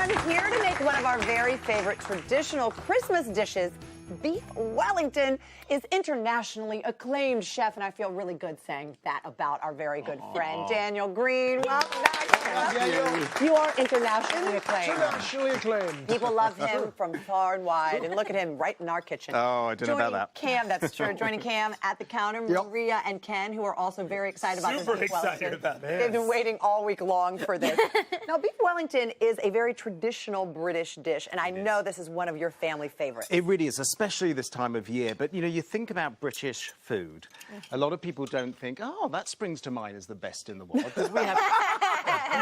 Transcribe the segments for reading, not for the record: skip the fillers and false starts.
everyone, here to make one of our very favorite traditional Christmas dishes, beef Wellington, is internationally acclaimed chef, and I feel really good saying that about our very good friend, Daniel Green. Welcome back. You are internationally acclaimed. Internationally acclaimed. People love him from far and wide, and look at him right in our kitchen. Oh, I don't know about that. Cam, that's true. Joining Cam at the counter, Maria and Ken, who are also very excited about this. Super excited about this. They've been waiting all week long for this. Now, beef Wellington is a very traditional British dish, and I know this is one of your family favorites. It really is, especially this time of year. But, you know, you think about British food, a lot of people don't think, oh, that springs to mind as the best in the world. Because we have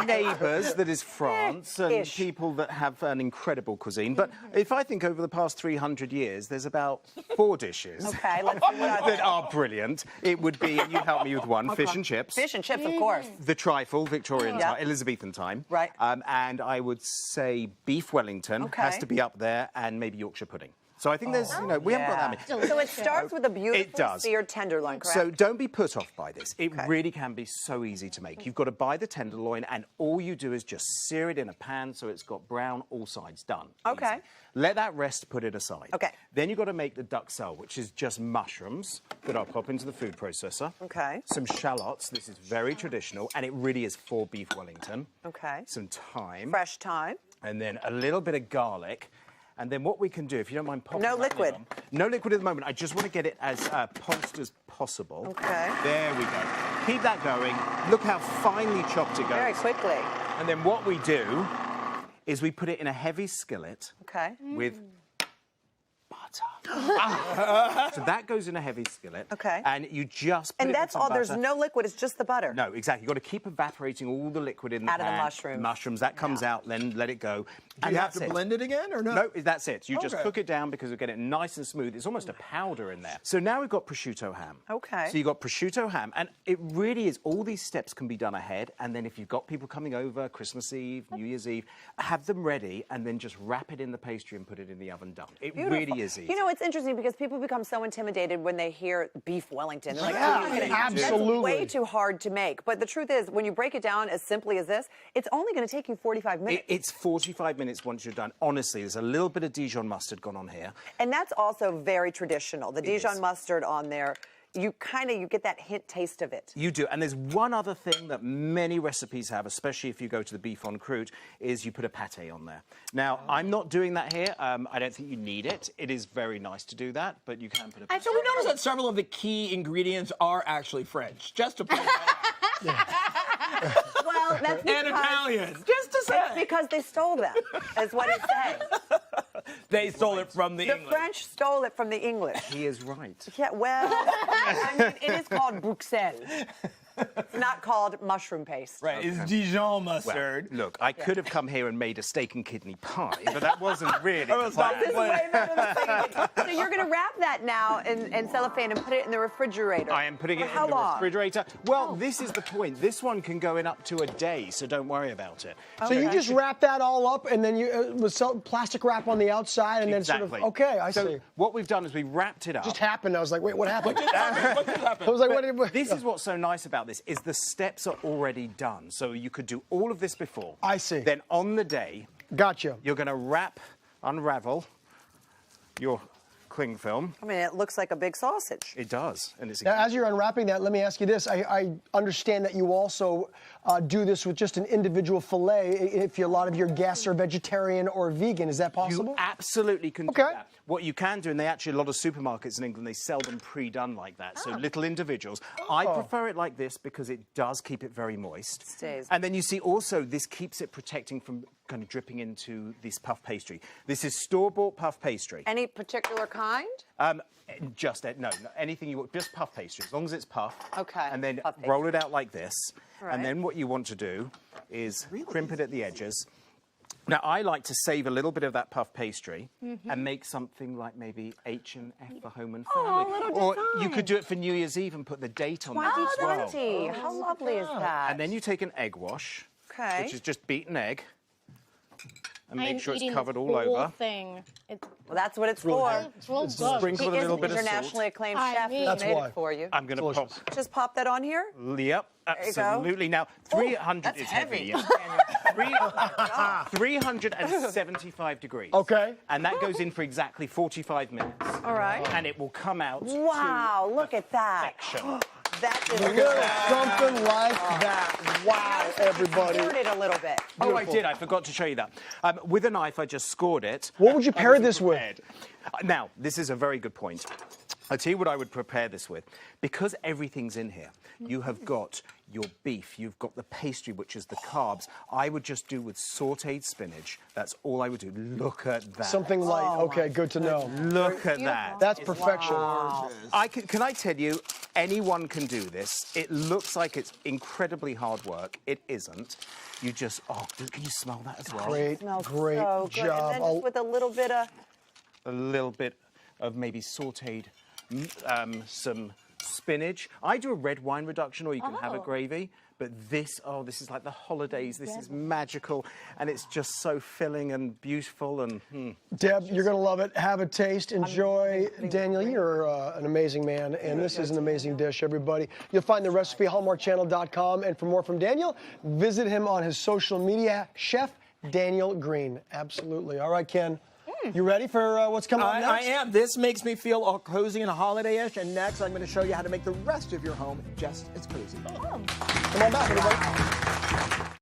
neighbours that is France and people that have an incredible cuisine. But if I think over the past 300 years, there's about 4 dishes that are brilliant. It would be, and you help me with one, fish and chips. Fish and chips, of course. The trifle, Victorian time, Elizabethan time. Right. And I would say beef Wellington has to be up there, and maybe Yorkshire pudding. So I think there's, you know, we haven't got that many. So it starts with a beautiful seared tenderloin, correct? So don't be put off by this. It really can be so easy to make. You've got to buy the tenderloin, and all you do is just sear it in a pan so it's got brown all sides done. Okay. Easy. Let that rest, put it aside. Okay. Then you've got to make the duxelle, which is just mushrooms that I'll pop into the food processor. Okay. Some shallots. This is very traditional, and it really is for beef Wellington. Okay. Some thyme. Fresh thyme. And then a little bit of garlic. And then what we can do, if you don't mind popping No liquid. on, no liquid at the moment. I just want to get it as pulsed as possible. Okay. There we go. Keep that going. Look how finely chopped it goes. Very quickly. And then what we do is we put it in a heavy skillet with butter. So that goes in a heavy skillet. Okay. And you just put And it that's with some all. There's butter. no liquid. It's just the butter. No, exactly. You've got to keep evaporating all the liquid in the pan. Out of the mushrooms. Mushrooms. That comes out, then let it go. Do you have to blend it again, or no? No, that's it. You just cook it down because you get it nice and smooth. It's almost a powder in there. So now we've got prosciutto ham. Okay. So you've got prosciutto ham, and it really is, all these steps can be done ahead, and then if you've got people coming over, Christmas Eve, New Year's Eve, have them ready, and then just wrap it in the pastry and put it in the oven done. It really is easy. You know, it's interesting because people become so intimidated when they hear beef Wellington. They're like, absolutely. That's way too hard to make. But the truth is, when you break it down as simply as this, it's only going to take you 45 minutes. It's 45 minutes once you're done. Honestly, there's a little bit of Dijon mustard gone on here. And that's also very traditional. The Dijon mustard on there, you get that hint taste of it. You do. And there's one other thing that many recipes have, especially if you go to the beef en croûte, is you put a pâté on there. Now, I'm not doing that here. I don't think you need it. It is very nice to do that, but you can put a pâté. So we noticed that several of the key ingredients are actually French, just to point that out. Well, that's because... And Italian, just to say. That's because they stole them, is what it's saying. They stole it from the English. The French stole it from the English. He is right. Yeah, well, I mean, it is called Bruxelles. It's not called mushroom paste. Right, it's Dijon mustard. Well, look, I could have come here and made a steak and kidney pie, but that wasn't really the plan. This is way better than thinking. So you're going to wrap that now in cellophane and put it in the refrigerator. I am putting it in the refrigerator. Well, this is the point. This one can go in up to a day, so don't worry about it. So you just wrap that all up, and then you with plastic wrap on the outside, and then sort of, I see. What we've done is we wrapped it up. Just happened. I was like, wait, what happened? What just happened? I was like, what did... This is what's so nice about this, is the steps are already done. So you could do all of this before. I see. Then on the day, gotcha. You're going to unravel your cling film. I mean, it looks like a big sausage. It does. And it's now, as you're unwrapping that, let me ask you this. I understand that you also do this with just an individual fillet if a lot of your guests are vegetarian or vegan. Is that possible? You absolutely can do that. What you can do, and a lot of supermarkets in England, they sell them pre-done like that, so little individuals. I prefer it like this because it does keep it very moist. Stays. And then you see also this keeps it protecting from kind of dripping into this puff pastry. This is store-bought puff pastry. Any particular kind? No, anything you want, just puff pastry, as long as it's puff. Okay. And then roll it out like this. Right. And then what you want to do is crimp it at the edges. Now, I like to save a little bit of that puff pastry and make something like maybe H&F for home and family. Or you could do it for New Year's Eve and put the date on that as well. 2020. How lovely is that? And then you take an egg wash, which is just beaten egg. and make sure it's eating covered this all whole over. thing. Well, that's what it's for. It's real good. Sprinkle with a He is little an bit of internationally salt. acclaimed I chef. He mean- That's made why. it for you. I'm going to pop. Delicious. Just pop that on here. Yep, you go. absolutely. Now, 300 that's is heavy. heavy. 375 degrees. Okay. And that goes in for exactly 45 minutes. All right. And it will come out. Wow, look at that. Perfection. That is Something like that. Wow, everybody. Stirred it a little bit. Oh, I did. I forgot to show you that. With a knife, I just scored it. What would you I pair wasn't this with? prepared. Now, this is a very good point. I'll tell you what I would prepare this with. Because everything's in here, you have got your beef, you've got the pastry, which is the carbs. I would just do with sautéed spinach. That's all I would do. Look at that. Something light. Okay, good to know. Look at that. That's perfection. Can I tell you, anyone can do this. It looks like it's incredibly hard work. It isn't. You just, can you smell that as well? Great, Smells great so good. job. And then just with a little bit of... A little bit of maybe sautéed, some spinach. I do a red wine reduction, or you can have a gravy. But this is like the holidays. This is magical, and it's just so filling and beautiful. And Deb, you're going to love it. Have a taste. Enjoy. Daniel, you're an amazing man, and this is an amazing dish, everybody. You'll find the recipe at hallmarkchannel.com. And for more from Daniel, visit him on his social media, Chef Daniel Green. Absolutely. All right, Ken. You ready for what's coming up next? I am. This makes me feel all cozy and holiday-ish. And next, I'm going to show you how to make the rest of your home just as cozy. Come on back, everybody.